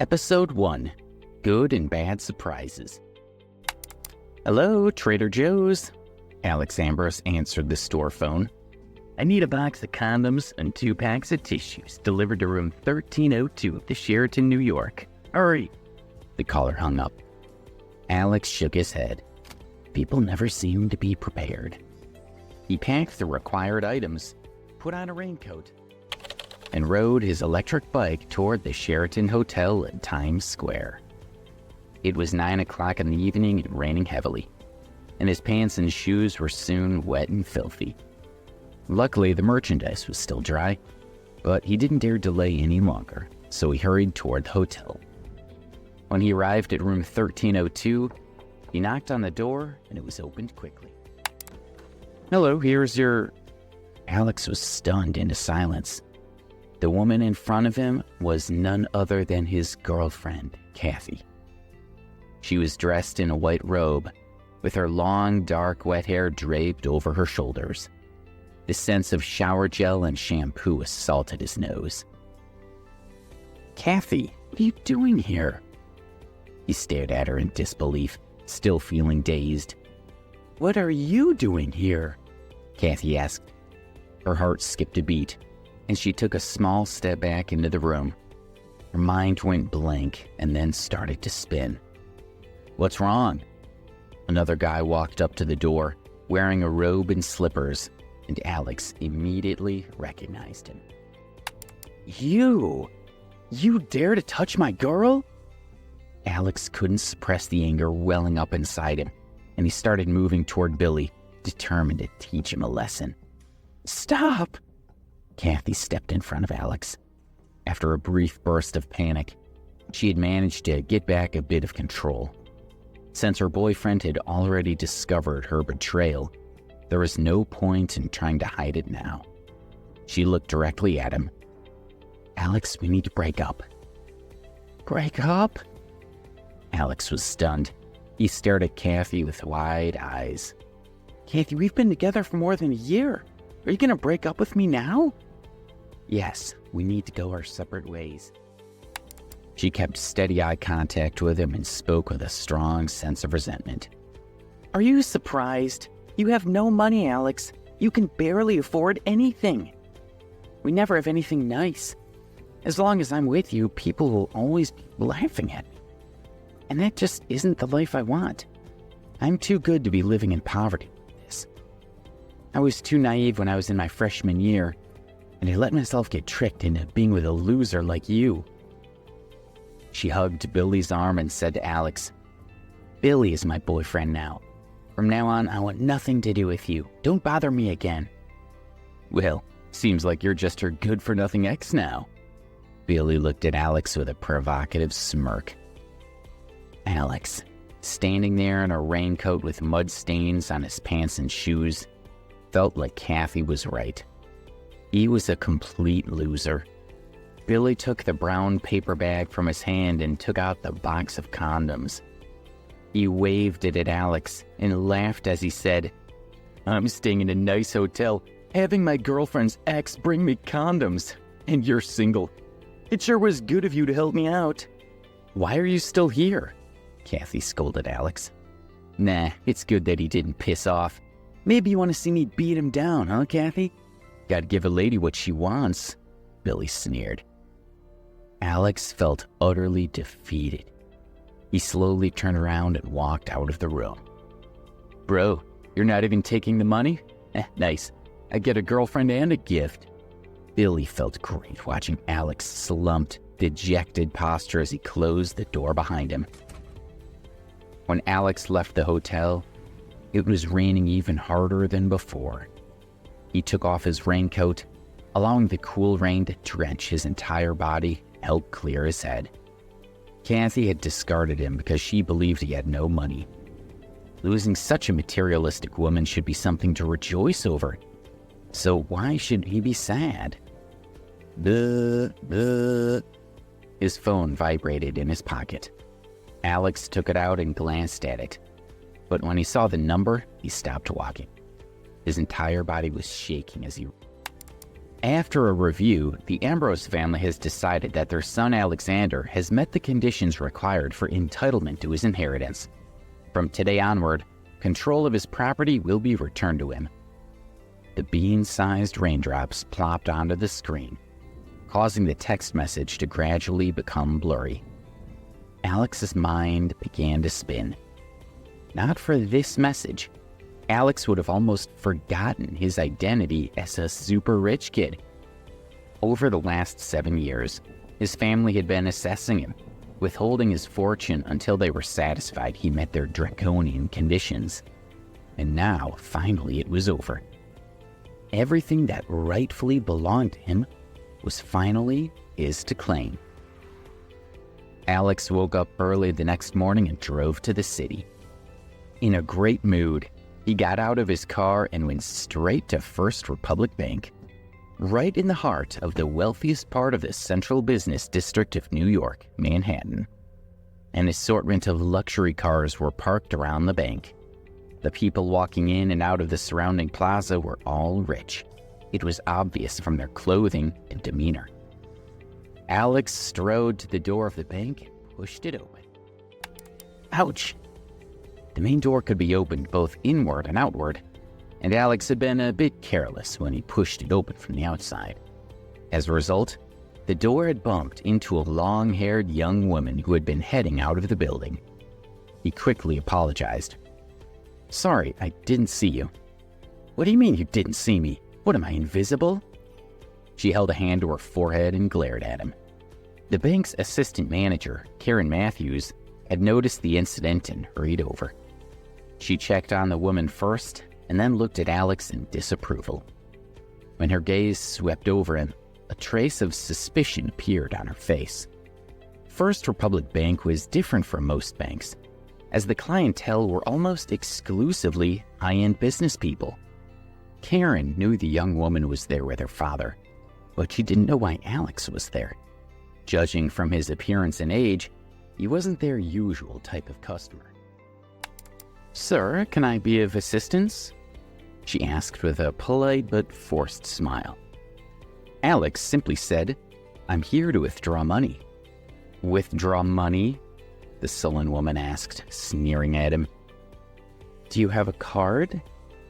Episode 1, Good and Bad Surprises. "Hello, Trader Joe's." Alex Ambrose answered the store phone. "I need a box of condoms and 2 packs of tissues delivered to room 1302 of the Sheraton, New York. Hurry." The caller hung up. Alex shook his head. People never seemed to be prepared. He packed the required items, put on a raincoat, and rode his electric bike toward the Sheraton Hotel in Times Square. It was 9 o'clock in the evening and raining heavily, and his pants and shoes were soon wet and filthy. Luckily, the merchandise was still dry, but he didn't dare delay any longer, so he hurried toward the hotel. When he arrived at room 1302, he knocked on the door, and it was opened quickly. "Hello, here's your..." Alex was stunned into silence. The woman in front of him was none other than his girlfriend, Kathy. She was dressed in a white robe, with her long, dark, wet hair draped over her shoulders. The scents of shower gel and shampoo assaulted his nose. "Kathy, what are you doing here?" He stared at her in disbelief, still feeling dazed. "What are you doing here?" Kathy asked. Her heart skipped a beat, and she took a small step back into the room. Her mind went blank and then started to spin. "What's wrong?" Another guy walked up to the door, wearing a robe and slippers, and Alex immediately recognized him. You dare to touch my girl?" Alex couldn't suppress the anger welling up inside him, and he started moving toward Billy, determined to teach him a lesson. "Stop!" Kathy stepped in front of Alex. After a brief burst of panic, she had managed to get back a bit of control. Since her boyfriend had already discovered her betrayal, there was no point in trying to hide it now. She looked directly at him. "Alex, we need to break up." "Break up?" Alex was stunned. He stared at Kathy with wide eyes. "Kathy, we've been together for more than a year. Are you going to break up with me now?" "Yes, we need to go our separate ways." She kept steady eye contact with him and spoke with a strong sense of resentment. "Are you surprised? You have no money, Alex. You can barely afford anything. We never have anything nice. As long as I'm with you, people will always be laughing at me. And that just isn't the life I want. I'm too good to be living in poverty like this. I was too naive when I was in my freshman year, and I let myself get tricked into being with a loser like you." She hugged Billy's arm and said to Alex, "Billy is my boyfriend now. From now on, I want nothing to do with you. Don't bother me again." "Well, seems like you're just her good-for-nothing ex now." Billy looked at Alex with a provocative smirk. Alex, standing there in a raincoat with mud stains on his pants and shoes, felt like Kathy was right. He was a complete loser. Billy took the brown paper bag from his hand and took out the box of condoms. He waved it at Alex and laughed as he said, "I'm staying in a nice hotel, having my girlfriend's ex bring me condoms, and you're single. It sure was good of you to help me out." "Why are you still here?" Kathy scolded Alex. "Nah, it's good that he didn't piss off. Maybe you want to see me beat him down, huh, Kathy? Gotta give a lady what she wants," Billy sneered. Alex felt utterly defeated. He slowly turned around and walked out of the room. "Bro, you're not even taking the money? Nice. I get a girlfriend and a gift." Billy felt great watching Alex slumped, dejected posture as he closed the door behind him. When Alex left the hotel, it was raining even harder than before. He took off his raincoat, allowing the cool rain to drench his entire body and help clear his head. Kathy had discarded him because she believed he had no money. Losing such a materialistic woman should be something to rejoice over. So why should he be sad? His phone vibrated in his pocket. Alex took it out and glanced at it. But when he saw the number, he stopped walking. His entire body was shaking as he... After a review, the Ambrose family has decided that their son Alexander has met the conditions required for entitlement to his inheritance. From today onward, control of his property will be returned to him. The bean-sized raindrops plopped onto the screen, causing the text message to gradually become blurry. Alex's mind began to spin. Not for this message, Alex would have almost forgotten his identity as a super rich kid. Over the last 7 years, his family had been assessing him, withholding his fortune until they were satisfied he met their draconian conditions. And now, finally, it was over. Everything that rightfully belonged to him was finally his to claim. Alex woke up early the next morning and drove to the city. In a great mood, he got out of his car and went straight to First Republic Bank, right in the heart of the wealthiest part of the central business district of New York, Manhattan. An assortment of luxury cars were parked around the bank. The people walking in and out of the surrounding plaza were all rich. It was obvious from their clothing and demeanor. Alex strode to the door of the bank and pushed it open. Ouch! The main door could be opened both inward and outward, and Alex had been a bit careless when he pushed it open from the outside. As a result, the door had bumped into a long-haired young woman who had been heading out of the building. He quickly apologized. "Sorry, I didn't see you." "What do you mean you didn't see me? What, am I invisible?" She held a hand to her forehead and glared at him. The bank's assistant manager, Karen Matthews, had noticed the incident and hurried over. She checked on the woman first and then looked at Alex in disapproval. When her gaze swept over him, a trace of suspicion appeared on her face. First Republic Bank was different from most banks, as the clientele were almost exclusively high-end business people. Karen knew the young woman was there with her father, but she didn't know why Alex was there. Judging from his appearance and age, he wasn't their usual type of customer. "Sir, can I be of assistance?" she asked with a polite but forced smile. Alex simply said, "I'm here to withdraw money." "Withdraw money?" the sullen woman asked, sneering at him. "Do you have a card?"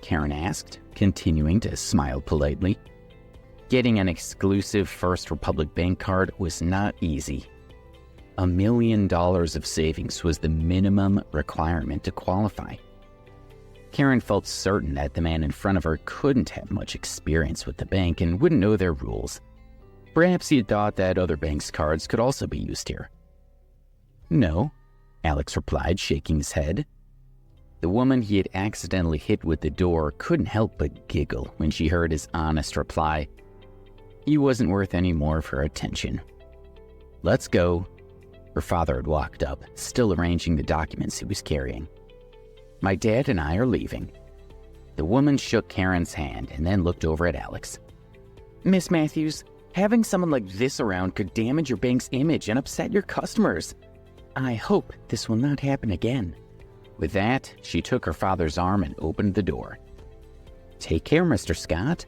Karen asked, continuing to smile politely. Getting an exclusive First Republic Bank card was not easy. $1 million of savings was the minimum requirement to qualify. Karen felt certain that the man in front of her couldn't have much experience with the bank and wouldn't know their rules. Perhaps he had thought that other banks' cards could also be used here. "No," Alex replied, shaking his head. The woman he had accidentally hit with the door couldn't help but giggle when she heard his honest reply. He wasn't worth any more of her attention. "Let's go." Her father had walked up, still arranging the documents he was carrying. "My dad and I are leaving." The woman shook Karen's hand and then looked over at Alex. "Miss Matthews, having someone like this around could damage your bank's image and upset your customers. I hope this will not happen again." With that, she took her father's arm and opened the door. "Take care, Mr. Scott."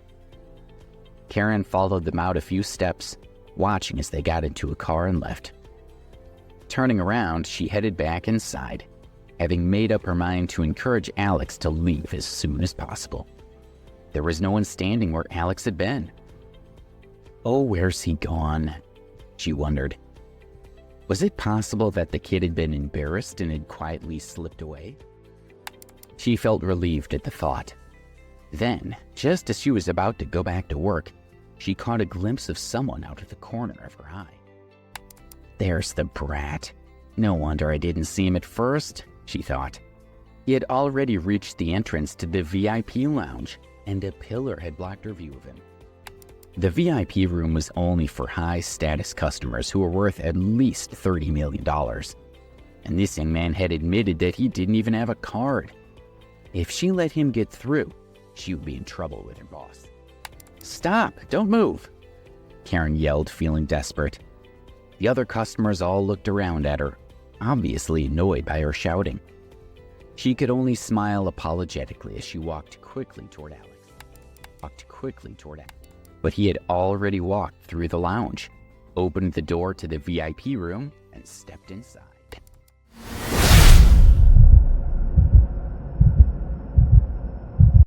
Karen followed them out a few steps, watching as they got into a car and left. Turning around, she headed back inside, having made up her mind to encourage Alex to leave as soon as possible. There was no one standing where Alex had been. "Oh, where's he gone?" she wondered. Was it possible that the kid had been embarrassed and had quietly slipped away? She felt relieved at the thought. Then, just as she was about to go back to work, she caught a glimpse of someone out of the corner of her eye. "There's the brat. No wonder I didn't see him at first," she thought. He had already reached the entrance to the VIP lounge, and a pillar had blocked her view of him. The VIP room was only for high-status customers who were worth at least $30 million. And this young man had admitted that he didn't even have a card. If she let him get through, she would be in trouble with her boss. "Stop! Don't move!" Karen yelled, feeling desperate. The other customers all looked around at her, obviously annoyed by her shouting. She could only smile apologetically as she walked quickly toward Alex. but he had already walked through the lounge, opened the door to the VIP room, and stepped inside.